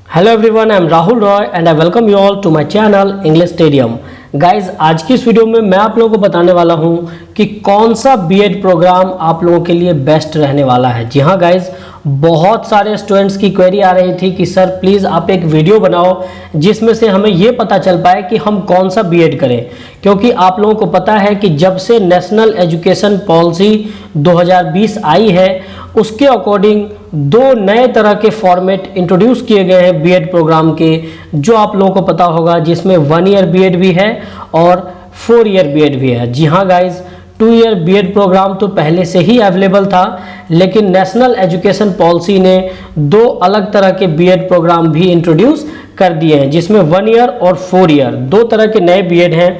Hello everyone, I am Rahul Roy and I welcome you all to my channel English stadium. Guys, आज की इस video में मैं आप लोगों को बताने वाला हूं कि कौन सा बीएड प्रोग्राम आप लोगों के लिए बेस्ट रहने वाला है। जी हाँ गाइज, बहुत सारे स्टूडेंट्स की क्वेरी आ रही थी कि सर प्लीज़ आप एक वीडियो बनाओ जिसमें से हमें ये पता चल पाए कि हम कौन सा बीएड करें, क्योंकि आप लोगों को पता है कि जब से नेशनल एजुकेशन पॉलिसी 2020 आई है उसके अकॉर्डिंग दो नए तरह के फॉर्मेट इंट्रोड्यूस किए गए हैं बीएड प्रोग्राम के, जो आप लोगों को पता होगा, जिसमें 1 ईयर बीएड भी है और 4 ईयर बीएड भी है। जी हाँ गाइज, 2 ईयर बीएड प्रोग्राम तो पहले से ही अवेलेबल था, लेकिन नेशनल एजुकेशन पॉलिसी ने दो अलग तरह के बीएड प्रोग्राम भी इंट्रोड्यूस कर दिए हैं, जिसमें 1 ईयर और 4 ईयर दो तरह के नए बीएड हैं।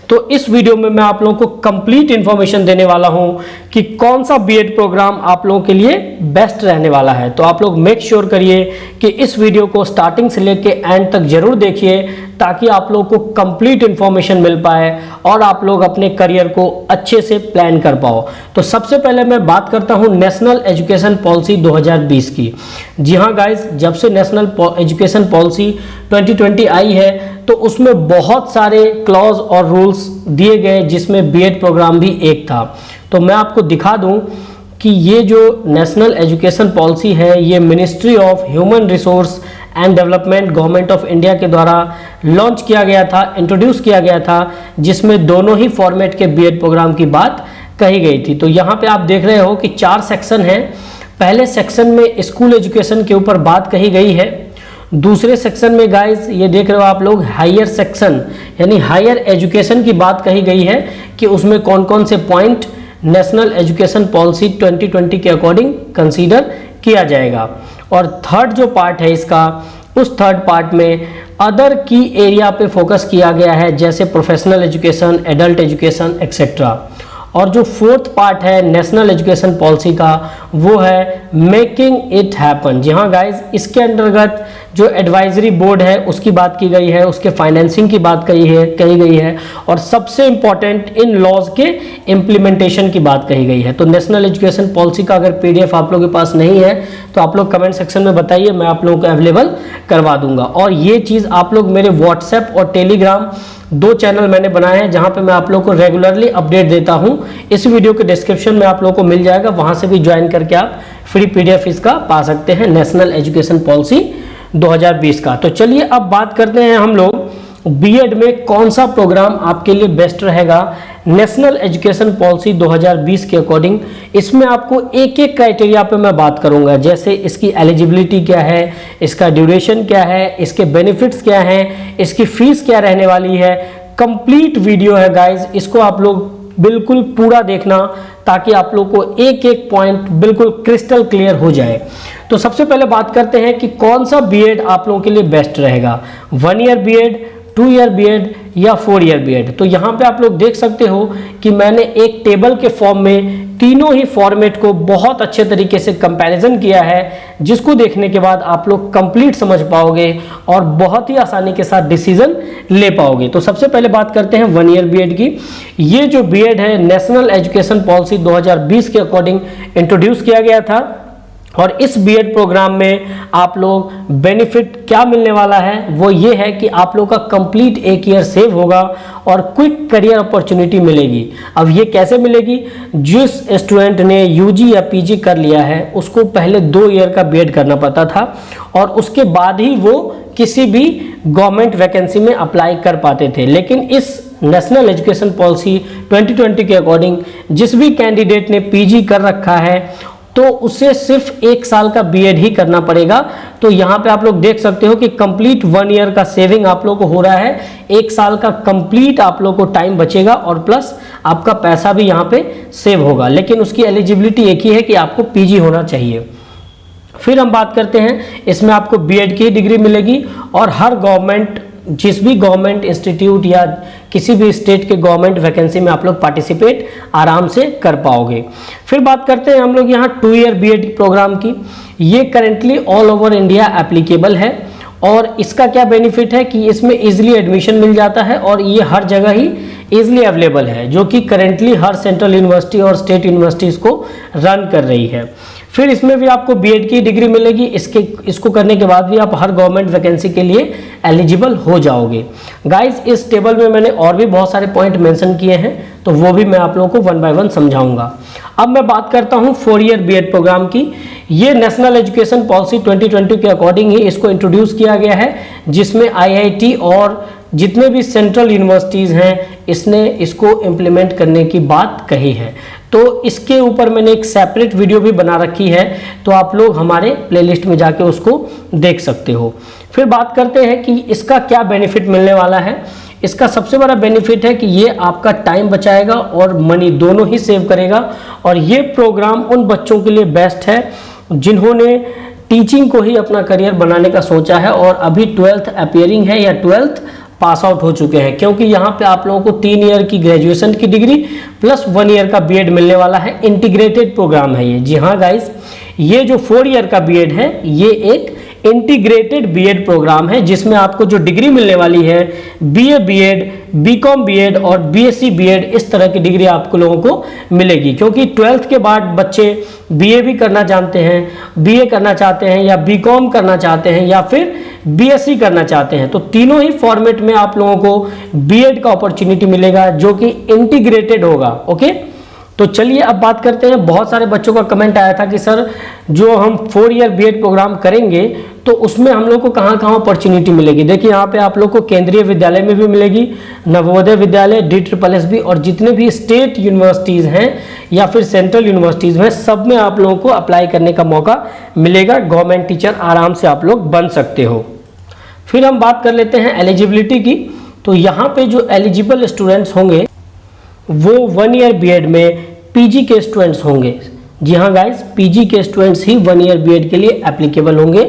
तो इस वीडियो में मैं आप लोगों को कंप्लीट इन्फॉर्मेशन देने वाला हूं कि कौन सा बीएड प्रोग्राम आप लोगों के लिए बेस्ट रहने वाला है। तो आप लोग मेक श्योर करिए कि इस वीडियो को स्टार्टिंग से लेके एंड तक जरूर देखिए, ताकि आप लोगों को कंप्लीट इन्फॉर्मेशन मिल पाए और आप लोग अपने करियर को अच्छे से प्लान कर पाओ। तो सबसे पहले मैं बात करता हूं नेशनल एजुकेशन पॉलिसी 2020 की। जी हाँ गाइज, जब से नेशनल एजुकेशन पॉलिसी 2020 आई है तो उसमें बहुत सारे क्लॉज और रूल्स दिए गए, जिसमें बीएड प्रोग्राम भी एक था। तो मैं आपको दिखा दूं कि ये जो नेशनल एजुकेशन पॉलिसी है, ये ministry of human resource and development government of India के द्वारा लॉन्च किया गया था, इंट्रोड्यूस किया गया था, जिसमें दोनों ही फॉर्मेट के बीएड प्रोग्राम की बात कही गई थी। तो यहाँ पे आप देख रहे हो कि 4 सेक्शन हैं। पहले सेक्शन में स्कूल एजुकेशन के ऊपर बात कही गई है। दूसरे सेक्शन में गाइस, ये देख रहे हो आप लोग, हायर सेक्शन यानी हायर एजुकेशन की बात कही गई है कि उसमें कौन कौन से पॉइंट नेशनल एजुकेशन पॉलिसी 2020 के अकॉर्डिंग कंसीडर किया जाएगा। और थर्ड जो पार्ट है इसका, उस थर्ड पार्ट में अदर की एरिया पे फोकस किया गया है, जैसे professional education, adult education etcetera. और जो फोर्थ पार्ट है नेशनल एजुकेशन पॉलिसी का, वो है मेकिंग इट हैपन। जी हाँ गाइज, इसके अंतर्गत जो एडवाइजरी बोर्ड है उसकी बात की गई है, उसके फाइनेंसिंग की बात कही गई है, और सबसे इंपॉर्टेंट इन लॉज के इम्प्लीमेंटेशन की बात कही गई है। तो नेशनल एजुकेशन पॉलिसी का अगर पीडीएफ आप लोगों के पास नहीं है तो आप लोग कमेंट सेक्शन में बताइए, मैं आप लोगों को अवेलेबल करवा दूंगा। और ये चीज़ आप लोग मेरे व्हाट्सएप और टेलीग्राम 2 चैनल मैंने बनाए हैं, जहां पे मैं आप लोगों को रेगुलरली अपडेट देता हूं। इस वीडियो के डिस्क्रिप्शन में आप लोगों को मिल जाएगा, वहां से भी ज्वाइन करके आप फ्री पीडीएफ इसका पा सकते हैं, नेशनल एजुकेशन पॉलिसी 2020 का। तो चलिए अब बात करते हैं हम लोग बीएड में कौन सा प्रोग्राम आपके लिए बेस्ट रहेगा नेशनल एजुकेशन पॉलिसी 2020 के अकॉर्डिंग। इसमें आपको एक एक क्राइटेरिया पे मैं बात करूंगा, जैसे इसकी एलिजिबिलिटी क्या है, इसका ड्यूरेशन क्या है, इसके बेनिफिट्स क्या हैं, इसकी फीस क्या रहने वाली है। कंप्लीट वीडियो है गाइज, इसको आप लोग बिल्कुल पूरा देखना, ताकि आप लोग को एक एक पॉइंट बिल्कुल क्रिस्टल क्लियर हो जाए। तो सबसे पहले बात करते हैं कि कौन सा बीएड आप लोगों के लिए बेस्ट रहेगा, 1 ईयर बीएड, 2 ईयर बीएड या 4 ईयर बीएड। तो यहाँ पे आप लोग देख सकते हो कि मैंने एक टेबल के फॉर्म में तीनों ही फॉर्मेट को बहुत अच्छे तरीके से कंपैरिजन किया है, जिसको देखने के बाद आप लोग कंप्लीट समझ पाओगे और बहुत ही आसानी के साथ डिसीजन ले पाओगे। तो सबसे पहले बात करते हैं 1 ईयर बीएड की। ये जो बीएड है नेशनल एजुकेशन पॉलिसी 2020 के अकॉर्डिंग इंट्रोड्यूस किया गया था, और इस बीएड प्रोग्राम में आप लोग बेनिफिट क्या मिलने वाला है, वो ये है कि आप लोग का कंप्लीट 1 ईयर सेव होगा और क्विक करियर अपॉर्चुनिटी मिलेगी। अब ये कैसे मिलेगी? जिस स्टूडेंट ने यूजी या पीजी कर लिया है उसको पहले 2 ईयर का बीएड करना पड़ता था, और उसके बाद ही वो किसी भी गवर्नमेंट वैकेंसी में अप्लाई कर पाते थे। लेकिन इस नेशनल एजुकेशन पॉलिसी 2020 के अकॉर्डिंग जिस भी कैंडिडेट ने पीजी कर रखा है तो उसे सिर्फ 1 साल का बीएड ही करना पड़ेगा। तो यहाँ पे आप लोग देख सकते हो कि कंप्लीट 1 ईयर का सेविंग आप लोग को हो रहा है, 1 साल का कंप्लीट आप लोग को टाइम बचेगा, और प्लस आपका पैसा भी यहाँ पे सेव होगा। लेकिन उसकी एलिजिबिलिटी एक ही है कि आपको पीजी होना चाहिए। फिर हम बात करते हैं, इसमें आपको बीएड की डिग्री मिलेगी, और हर गवर्नमेंट, जिस भी गवर्नमेंट इंस्टीट्यूट या किसी भी स्टेट के गवर्नमेंट वैकेंसी में आप लोग पार्टिसिपेट आराम से कर पाओगे। फिर बात करते हैं हम लोग यहाँ 2 ईयर बीएड प्रोग्राम की। ये currently all over India applicable है, और इसका क्या बेनिफिट है कि इसमें इजीली एडमिशन मिल जाता है, और ये हर जगह ही इजीली अवेलेबल है, जो कि करेंटली हर सेंट्रल यूनिवर्सिटी और स्टेट यूनिवर्सिटीज़ को रन कर रही है। फिर इसमें भी आपको बीएड की डिग्री मिलेगी। इसको करने के बाद भी आप हर गवर्नमेंट वैकेंसी के लिए एलिजिबल हो जाओगे। गाइज इस टेबल में मैंने और भी बहुत सारे पॉइंट मेंशन किए हैं, तो वो भी मैं आप लोगों को 1 बाय 1 समझाऊंगा। अब मैं बात करता हूं 4 ईयर बीएड प्रोग्राम की। ये नेशनल एजुकेशन पॉलिसी 2020 के अकॉर्डिंग ही इसको इंट्रोड्यूस किया गया है, जिसमें आईआईटी और जितने भी सेंट्रल यूनिवर्सिटीज़ हैं इसने इसको इम्प्लीमेंट करने की बात कही है। तो इसके ऊपर मैंने एक सेपरेट वीडियो भी बना रखी है, तो आप लोग हमारे प्लेलिस्ट में जाके उसको देख सकते हो। फिर बात करते हैं कि इसका क्या बेनिफिट मिलने वाला है। इसका सबसे बड़ा बेनिफिट है कि ये आपका टाइम बचाएगा और मनी दोनों ही सेव करेगा, और ये प्रोग्राम उन बच्चों के लिए बेस्ट है जिन्होंने टीचिंग को ही अपना करियर बनाने का सोचा है और अभी 12th अपीयरिंग है या 12th पास आउट हो चुके हैं, क्योंकि यहाँ पे आप लोगों को 3 ईयर की ग्रेजुएशन की डिग्री प्लस 1 ईयर का बीएड मिलने वाला है। इंटीग्रेटेड प्रोग्राम है ये। जी हाँ गाइस, ये जो 4 ईयर का बीएड है ये एक इंटीग्रेटेड बीएड प्रोग्राम है, जिसमें आपको जो डिग्री मिलने वाली है बीए बीएड, बीकॉम बीएड और बीएससी बीएड, इस तरह की डिग्री आपको लोगों को मिलेगी। क्योंकि 12th के बाद बच्चे बीए भी करना जानते हैं, बीए करना चाहते हैं या बीकॉम करना चाहते हैं या फिर बीएससी करना चाहते हैं, तो तीनों ही फॉर्मेट में आप लोगों को बीएड का अपॉर्चुनिटी मिलेगा जो कि इंटीग्रेटेड होगा। ओके, तो चलिए अब बात करते हैं। बहुत सारे बच्चों का कमेंट आया था कि सर जो हम 4 ईयर बीएड प्रोग्राम करेंगे तो उसमें हम लोग को कहाँ कहाँ अपॉर्चुनिटी मिलेगी। देखिए यहाँ पे आप लोग को केंद्रीय विद्यालय में भी मिलेगी, नवोदय विद्यालय, DSSS और जितने भी स्टेट यूनिवर्सिटीज़ हैं या फिर सेंट्रल यूनिवर्सिटीज़ हैं, सब में आप लोगों को अप्लाई करने का मौका मिलेगा। गवर्नमेंट टीचर आराम से आप लोग बन सकते हो। फिर हम बात कर लेते हैं एलिजिबिलिटी की। तो यहाँ पे जो एलिजिबल स्टूडेंट्स होंगे वो 1 ईयर बीएड में पीजी के स्टूडेंट्स होंगे। जी हाँ गाइस, पीजी के स्टूडेंट्स ही 1 ईयर बीएड के लिए एप्लीकेबल होंगे,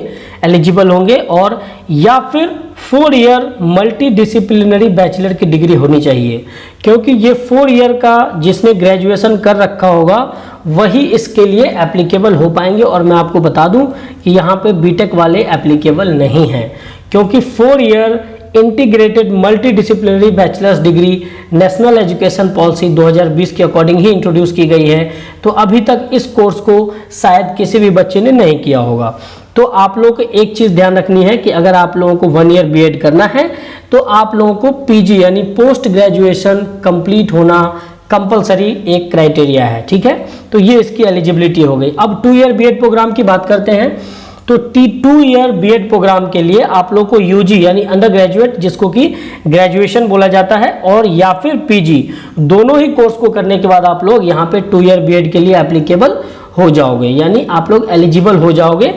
एलिजिबल होंगे, और या फिर 4 ईयर मल्टी डिसिप्लिनरी बैचलर की डिग्री होनी चाहिए, क्योंकि ये 4 ईयर का जिसने ग्रेजुएशन कर रखा होगा वही इसके लिए एप्लीकेबल हो पाएंगे। और मैं आपको बता दूं कि यहाँ पे बीटेक वाले एप्लीकेबल नहीं हैं, क्योंकि 4 year integrated multi disciplinary bachelors degree national education policy 2020 के अकॉर्डिंग ही इंट्रोड्यूस की गई है। तो अभी तक इस कोर्स को शायद किसी भी बच्चे ने नहीं किया होगा। तो आप लोगों को एक चीज़ ध्यान रखनी है कि अगर आप लोगों को 1 ईयर बीएड करना है तो आप लोगों को पीजी यानी पोस्ट ग्रेजुएशन कंप्लीट होना कंपलसरी एक क्राइटेरिया है। ठीक है, तो ये इसकी एलिजिबिलिटी हो गई। अब 2 ईयर बीएड प्रोग्राम की बात करते हैं। तो 2 ईयर बीएड प्रोग्राम के लिए आप लोग को यूजी यानी अंडर ग्रेजुएट, जिसको कि ग्रेजुएशन बोला जाता है, और या फिर पीजी, दोनों ही कोर्स को करने के बाद आप लोग यहाँ पे 2 ईयर बीएड के लिए एप्लीकेबल हो जाओगे, यानी आप लोग एलिजिबल हो जाओगे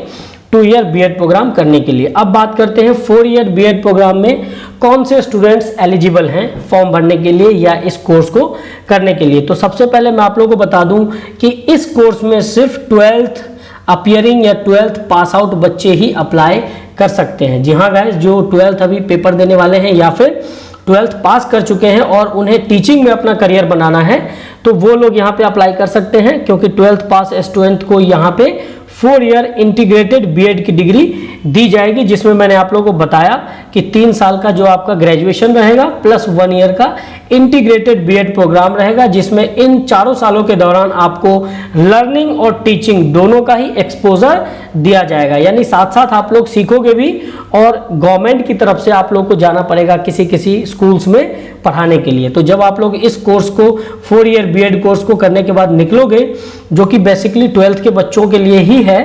2 ईयर बीएड प्रोग्राम करने के लिए। अब बात करते हैं 4 ईयर बीएड प्रोग्राम में कौन से स्टूडेंट्स एलिजिबल हैं फॉर्म भरने के लिए या इस कोर्स को करने के लिए। तो सबसे पहले मैं आप लोगों को बता दूं कि इस कोर्स में सिर्फ 12th अपीयरिंग या 12th पास आउट बच्चे ही अप्लाई कर सकते हैं। जी हाँ गाइस, जो 12th अभी पेपर देने वाले हैं या फिर 12th पास कर चुके हैं और उन्हें टीचिंग में अपना करियर बनाना है, तो वो लोग यहाँ पे अप्लाई कर सकते हैं, क्योंकि 12th पास स्टूडेंट को यहाँ पे 4 ईयर इंटीग्रेटेड बीएड की डिग्री दी जाएगी, जिसमें मैंने आप लोगों को बताया कि 3 साल का जो आपका ग्रेजुएशन रहेगा प्लस 1 ईयर का इंटीग्रेटेड बीएड प्रोग्राम रहेगा, जिसमें इन 4 सालों के दौरान आपको लर्निंग और टीचिंग दोनों का ही एक्सपोजर दिया जाएगा। यानी साथ साथ आप लोग सीखोगे भी और गवर्नमेंट की तरफ से आप लोग को जाना पड़ेगा किसी किसी स्कूल्स में पढ़ाने के लिए। तो जब आप लोग इस कोर्स को 4 ईयर बीएड कोर्स को करने के बाद निकलोगे, जो कि बेसिकली 12th के बच्चों के लिए ही है,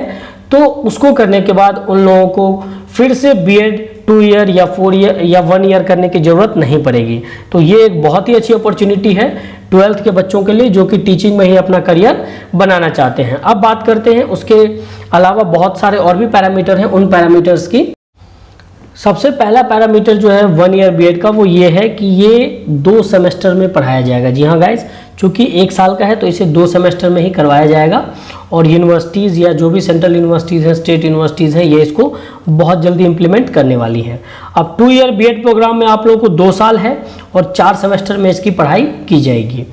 तो उसको करने के बाद उन लोगों को फिर से बीएड 2 ईयर या 4 ईयर या 1 ईयर करने की जरूरत नहीं पड़ेगी। तो ये एक बहुत ही अच्छी अपॉर्चुनिटी है 12th के बच्चों के लिए जो कि टीचिंग में ही अपना करियर बनाना चाहते हैं। अब बात करते हैं उसके अलावा बहुत सारे और भी पैरामीटर हैं, उन पैरामीटर्स की। सबसे पहला पैरामीटर जो है 1 ईयर बीएड का, वो ये है कि ये 2 सेमेस्टर में पढ़ाया जाएगा। जी हाँ गाइस, चूँकि 1 साल का है तो इसे 2 सेमेस्टर में ही करवाया जाएगा, और यूनिवर्सिटीज़ या जो भी सेंट्रल यूनिवर्सिटीज़ हैं, स्टेट यूनिवर्सिटीज़ हैं, ये इसको बहुत जल्दी इंप्लीमेंट करने वाली है। अब 2 ईयर बीएड प्रोग्राम में आप लोगों को 2 साल है और 4 सेमेस्टर में इसकी पढ़ाई की जाएगी।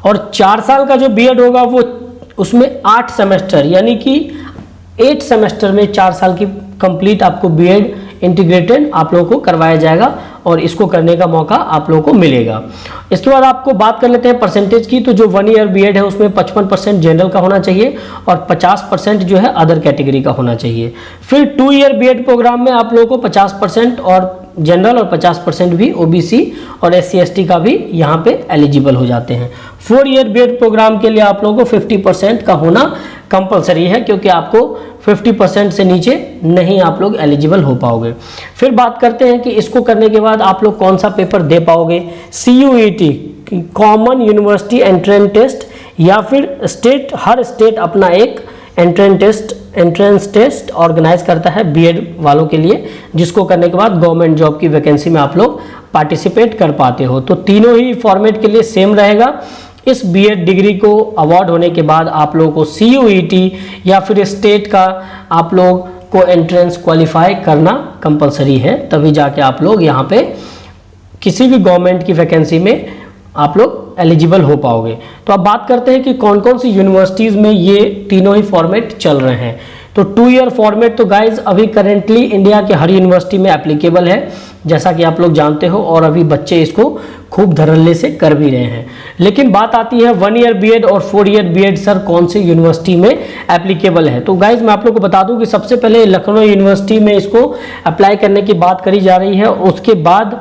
और 4 साल का जो बीएड होगा वो उसमें 8 सेमेस्टर यानी कि 8 सेमेस्टर में 4 साल की कंप्लीट आपको बीएड इंटीग्रेटेड आप लोगों को करवाया जाएगा। और इसको करने का मौका आप लोगों को मिलेगा। इसके बाद आपको बात कर लेते हैं परसेंटेज की। तो जो 1 ईयर बीएड है उसमें 55% जनरल का होना चाहिए और 50% जो है अदर कैटेगरी का होना चाहिए। फिर 2 ईयर बीएड प्रोग्राम में आप लोगों को 50% और जनरल और 50% भी ओबीसी और SC ST का भी यहाँ पे एलिजिबल हो जाते हैं। 4 ईयर बीएड प्रोग्राम के लिए आप लोगों को 50% का होना कंपलसरी है, क्योंकि आपको 50% से नीचे नहीं आप लोग एलिजिबल हो पाओगे। फिर बात करते हैं कि इसको करने के बाद आप लोग कौन सा पेपर दे पाओगे। CUET common university entrance test, या फिर हर स्टेट अपना एक एंट्रेंस टेस्ट ऑर्गेनाइज करता है बीएड वालों के लिए, जिसको करने के बाद गवर्नमेंट जॉब की वैकेंसी में आप लोग पार्टिसिपेट कर पाते हो। तो तीनों ही फॉर्मेट के लिए सेम रहेगा। इस बीएड डिग्री को अवार्ड होने के बाद आप लोगों को CUET या फिर स्टेट का आप लोग को एंट्रेंस क्वालिफाई करना कंपलसरी है, तभी जाके आप लोग यहाँ पे किसी भी गवर्नमेंट की वैकेंसी में आप लोग एलिजिबल हो पाओगे। तो अब बात करते हैं कि कौन कौन सी यूनिवर्सिटीज़ में ये तीनों ही फॉर्मेट चल रहे हैं। तो 2 ईयर फॉर्मेट तो गाइज अभी करेंटली इंडिया के हर यूनिवर्सिटी में एप्लीकेबल है, जैसा कि आप लोग जानते हो, और अभी बच्चे इसको खूब धड़ल्ले से कर भी रहे हैं। लेकिन बात आती है 1 ईयर बीएड और 4 ईयर बीएड सर कौन से यूनिवर्सिटी में एप्लीकेबल है। तो गाइज मैं आप लोग को बता दूं कि सबसे पहले लखनऊ यूनिवर्सिटी में इसको अप्लाई करने की बात करी जा रही है। उसके बाद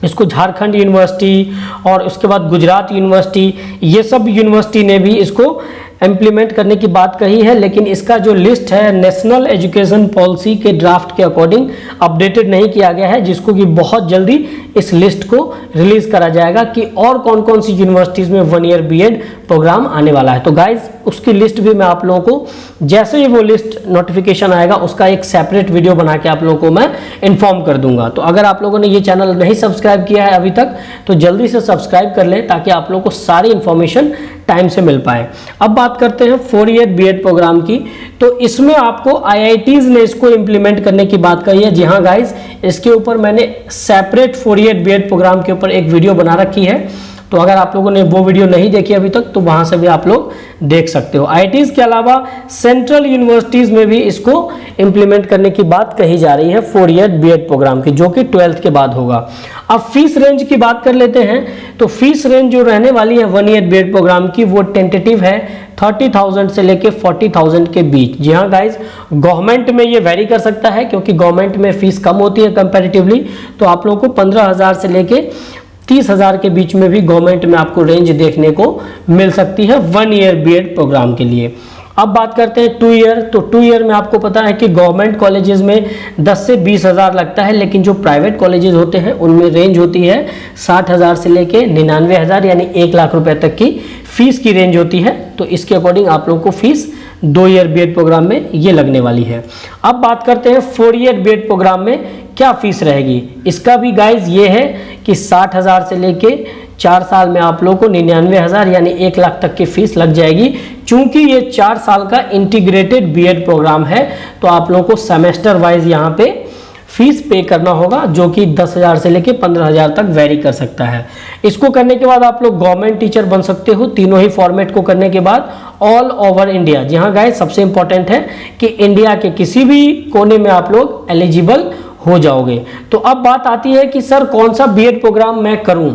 इसको झारखंड यूनिवर्सिटी और उसके बाद गुजरात यूनिवर्सिटी, ये सब यूनिवर्सिटी ने भी इसको इम्प्लीमेंट करने की बात कही है। लेकिन इसका जो लिस्ट है नेशनल एजुकेशन पॉलिसी के ड्राफ्ट के अकॉर्डिंग अपडेटेड नहीं किया गया है, जिसको कि बहुत जल्दी इस लिस्ट को रिलीज करा जाएगा कि और कौन कौन सी यूनिवर्सिटीज़ में 1 ईयर बीएड प्रोग्राम आने वाला है। तो गाइज उसकी लिस्ट भी मैं आप लोगों को जैसे ही वो लिस्ट नोटिफिकेशन आएगा उसका एक सेपरेट वीडियो बना के आप लोगों को मैं इन्फॉर्म कर दूंगा। तो अगर आप लोगों ने ये चैनल नहीं सब्सक्राइब किया है अभी तक तो जल्दी से सब्सक्राइब कर लें, ताकि आप लोगों को सारी इन्फॉर्मेशन टाइम से मिल पाए। अब बात करते हैं 4 ईयर बीएड प्रोग्राम की। तो इसमें आपको IITs ने इसको इम्प्लीमेंट करने की बात कही है। जी हाँ गाइज, इसके ऊपर मैंने सेपरेट 4 ईयर बीएड प्रोग्राम के ऊपर एक वीडियो बना रखी है। तो अगर आप लोगों ने वो वीडियो नहीं देखी अभी तक तो वहां से भी आप लोग देख सकते हो। IITs के अलावा सेंट्रल यूनिवर्सिटीज में भी इसको इम्प्लीमेंट करने की बात कही जा रही है 4 ईयर बीएड प्रोग्राम की, जो कि 12th के बाद होगा। अब फीस रेंज की बात कर लेते हैं। तो फीस रेंज जो रहने वाली है 1 ईयर बीएड प्रोग्राम की वो टेंटेटिव है 30,000 से लेके 40,000 के बीच। जी हाँ गाइज, गवर्नमेंट में ये वेरी कर सकता है, क्योंकि गवर्नमेंट में फीस कम होती है कंपैरेटिवली। तो आप लोगों को 15,000 से लेके 30,000 के बीच में भी गवर्नमेंट में आपको रेंज देखने को मिल सकती है 1 ईयर बीएड प्रोग्राम के लिए। अब बात करते हैं 2 ईयर। तो 2 ईयर में आपको पता है कि गवर्नमेंट कॉलेजेस में 10 से 20,000 लगता है, लेकिन जो प्राइवेट कॉलेजेस होते हैं उनमें रेंज होती है 60,000 से लेके 99,000 यानी 1 लाख रुपए तक की फीस की रेंज होती है। तो इसके अकॉर्डिंग आप लोगों को फीस 2 ईयर बीएड प्रोग्राम में ये लगने वाली है। अब बात करते हैं 4 ईयर बीएड प्रोग्राम में क्या फीस रहेगी। इसका भी गाइज ये है कि 60,000 से लेके 4 साल में आप लोगों को 99,000 यानी 1 लाख तक की फीस लग जाएगी। चूंकि ये 4 साल का इंटीग्रेटेड बीएड प्रोग्राम है तो आप लोगों को सेमेस्टर वाइज यहाँ पे फीस पे करना होगा, जो कि 10,000 से लेके 15,000 तक वेरी कर सकता है। इसको करने के बाद आप लोग गवर्नमेंट टीचर बन सकते हो तीनों ही फॉर्मेट को करने के बाद ऑल ओवर इंडिया। जी हाँ गाइस, सबसे इंपॉर्टेंट है कि इंडिया के किसी भी कोने में आप लोग एलिजिबल हो जाओगे। तो अब बात आती है कि सर कौन सा बीएड प्रोग्राम मैं करूं।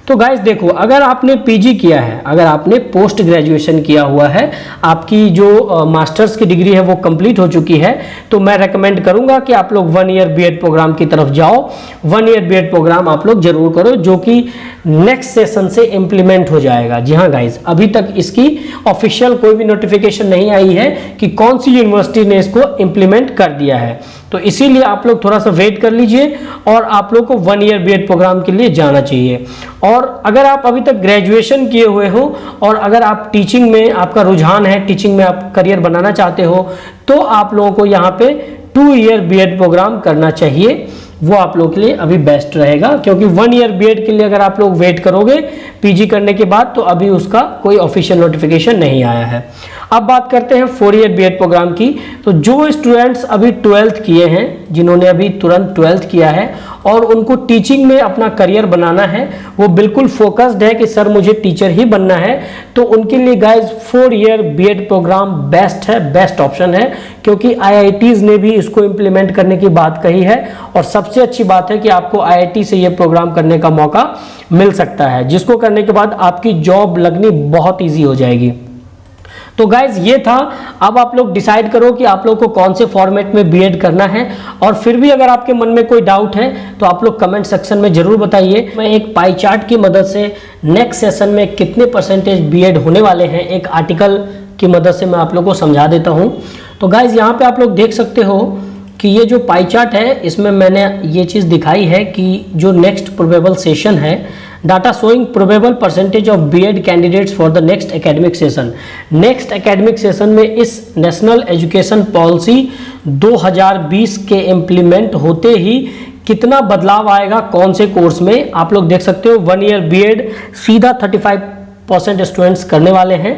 तो गाइस देखो, अगर आपने पीजी किया है, अगर आपने पोस्ट ग्रेजुएशन किया हुआ है, आपकी जो मास्टर्स की डिग्री है वो कंप्लीट हो चुकी है, तो मैं रेकमेंड करूंगा कि आप लोग 1 ईयर बीएड प्रोग्राम की तरफ जाओ। 1 ईयर बीएड प्रोग्राम आप लोग जरूर करो, जो कि नेक्स्ट सेशन से इंप्लीमेंट हो जाएगा। जी हाँ गाइस, अभी तक इसकी ऑफिशियल कोई भी नोटिफिकेशन नहीं आई है कि कौन सी यूनिवर्सिटी ने इसको इंप्लीमेंट कर दिया है। तो इसीलिए आप लोग थोड़ा सा वेट कर लीजिए और आप लोग को 1 ईयर बीएड प्रोग्राम के लिए जाना चाहिए। और अगर आप अभी तक ग्रेजुएशन किए हुए हो और अगर आप टीचिंग में आपका रुझान है, टीचिंग में आप करियर बनाना चाहते हो, तो आप लोगों को यहाँ पे 2 ईयर बीएड प्रोग्राम करना चाहिए। वो आप लोगों के लिए अभी बेस्ट रहेगा, क्योंकि 1 ईयर बीएड के लिए अगर आप लोग वेट करोगे पीजी करने के बाद तो अभी उसका कोई ऑफिशियल नोटिफिकेशन नहीं आया है। अब बात करते हैं 4 ईयर बीएड प्रोग्राम की। तो जो स्टूडेंट्स अभी 12th किए हैं, जिन्होंने अभी तुरंत 12th किया है और उनको टीचिंग में अपना करियर बनाना है, वो बिल्कुल फोकस्ड है कि सर मुझे टीचर ही बनना है, तो उनके लिए guys 4 year B Ed program best है, बेस्ट ऑप्शन है, क्योंकि आईआईटीज ने भी इसको इम्प्लीमेंट करने की बात कही है। और सबसे अच्छी बात है कि आपको आईआईटी से ये प्रोग्राम करने का मौका मिल सकता है, जिसको करने के बाद आपकी जॉब लगनी बहुत ईजी हो जाएगी। तो गाइज ये था। अब आप लोग डिसाइड करो कि आप लोग को कौन से फॉर्मेट में बीएड करना है, और फिर भी अगर आपके मन में कोई डाउट है तो आप लोग कमेंट सेक्शन में जरूर बताइए। मैं एक पाई चार्ट की मदद से नेक्स्ट सेशन में कितने परसेंटेज बीएड होने वाले हैं एक आर्टिकल की मदद से मैं आप लोग को समझा देता हूं। तो गाइज यहाँ पे आप लोग देख सकते हो कि ये जो पाई चार्ट है, इसमें मैंने ये चीज़ दिखाई है कि जो नेक्स्ट प्रोबेबल सेशन है, data showing probable percentage of B Ed candidates for the next academic session. Next academic session में इस नेशनल एजुकेशन पॉलिसी 2020 के इम्प्लीमेंट होते ही कितना बदलाव आएगा कौन से कोर्स में, आप लोग देख सकते हो। 1 ईयर बीएड सीधा 35% स्टूडेंट्स करने वाले हैं।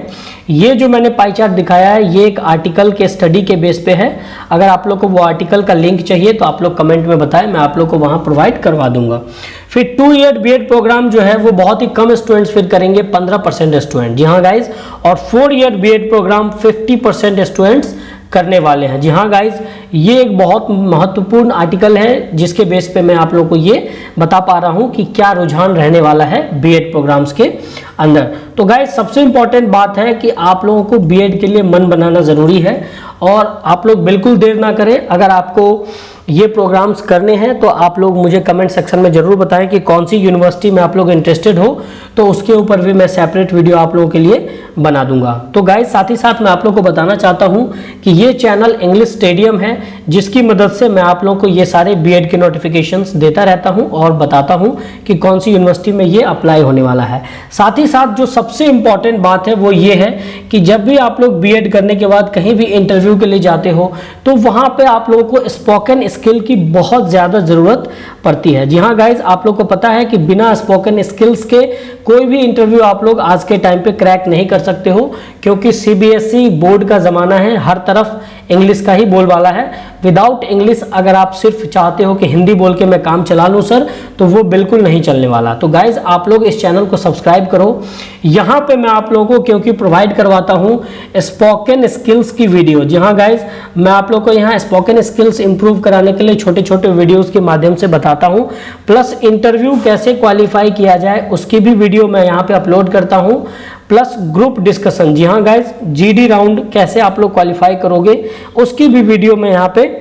ये जो मैंने पाई चार्ट दिखाया है, ये एक आर्टिकल के स्टडी के बेस पे है। अगर आप लोग को वो आर्टिकल का लिंक चाहिए तो आप लोग कमेंट में बताएं, मैं आप लोग को वहां प्रोवाइड करवा दूंगा। फिर 2 ईयर बीएड प्रोग्राम जो है वो बहुत ही कम स्टूडेंट्स फिर करेंगे, 15% स्टूडेंट। जी हाँ गाइज। और 4 ईयर बीएड प्रोग्राम 50% स्टूडेंट्स करने वाले हैं। जी हाँ गाइज, ये एक बहुत महत्वपूर्ण आर्टिकल है जिसके बेस पे मैं आप लोगों को ये बता पा रहा हूँ कि क्या रुझान रहने वाला है बीएड प्रोग्राम्स के अंदर। तो गाइज सबसे इंपॉर्टेंट बात है कि आप लोगों को बीएड के लिए मन बनाना जरूरी है, और आप लोग बिल्कुल देर ना करें। अगर आपको ये प्रोग्राम्स करने हैं तो आप लोग मुझे कमेंट सेक्शन में जरूर बताएं कि कौन सी यूनिवर्सिटी में आप लोग इंटरेस्टेड हो, तो उसके ऊपर भी मैं सेपरेट वीडियो आप लोगों के लिए बना दूंगा। तो गाइस साथ ही साथ मैं आप लोगों को बताना चाहता हूं कि ये चैनल इंग्लिश स्टेडियम है, जिसकी मदद से मैं आप लोगों को ये सारे बीएड के नोटिफिकेशंस देता रहता हूं और बताता हूं कि कौन सी यूनिवर्सिटी में ये अप्लाई होने वाला है। साथ ही साथ जो सबसे इंपॉर्टेंट बात है वो ये है कि जब भी आप लोग बीएड करने के बाद कहीं भी इंटरव्यू के लिए जाते हो तो वहां पे आप लोगों को स्पोकन स्किल की बहुत ज्यादा जरूरत पड़ती है। जी हाँ गाइज, आप लोग को पता है कि बिना स्पोकन स्किल्स के कोई भी इंटरव्यू आप लोग आज के टाइम पे क्रैक नहीं कर सकते हो, क्योंकि सीबीएसई बोर्ड का जमाना है, हर तरफ इंग्लिश का ही बोलबाला है। विदाउट इंग्लिश अगर आप सिर्फ चाहते हो कि हिंदी बोल के मैं काम चला लूं सर, तो वो बिल्कुल नहीं चलने वाला। तो गाइज आप लोग इस चैनल को सब्सक्राइब करो। यहाँ पे मैं आप लोगों को क्योंकि प्रोवाइड करवाता हूँ स्पोकन स्किल्स की वीडियो। जी हाँ गाइज, मैं आप लोग को यहाँ स्पोकन स्किल्स इंप्रूव कराने के लिए छोटे छोटे वीडियोस के माध्यम से बताता हूँ, प्लस इंटरव्यू कैसे क्वालिफाई किया जाए उसकी भी वीडियो मैं यहाँ पे अपलोड करता हूँ, प्लस ग्रुप डिस्कशन। जी हाँ गाइज, जीडी राउंड कैसे आप लोग क्वालिफाई करोगे उसकी भी वीडियो मैं यहाँ पे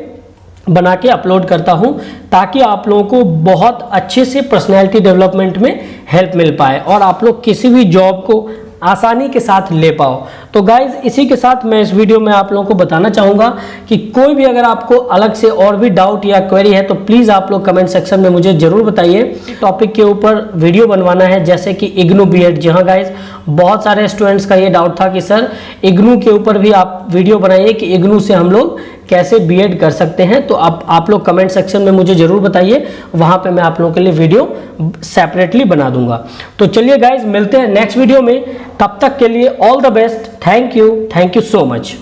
बना के अपलोड करता हूं, ताकि आप लोगों को बहुत अच्छे से पर्सनैलिटी डेवलपमेंट में हेल्प मिल पाए और आप लोग किसी भी जॉब को आसानी के साथ ले पाओ। तो गाइज इसी के साथ मैं इस वीडियो में आप लोगों को बताना चाहूँगा कि कोई भी अगर आपको अलग से और भी डाउट या क्वेरी है तो प्लीज़ आप लोग कमेंट सेक्शन में मुझे ज़रूर बताइए। टॉपिक के ऊपर वीडियो बनवाना है, जैसे कि इग्नू बीएड। जी हाँ गाइज, बहुत सारे स्टूडेंट्स का ये डाउट था कि सर इग्नू के ऊपर भी आप वीडियो बनाइए कि इग्नू से हम लोग कैसे बीएड कर सकते हैं। तो आप लोग कमेंट सेक्शन में मुझे जरूर बताइए, वहां पे मैं आप लोगों के लिए वीडियो सेपरेटली बना दूंगा। तो चलिए गाइज मिलते हैं नेक्स्ट वीडियो में, तब तक के लिए all the best. Thank you so much.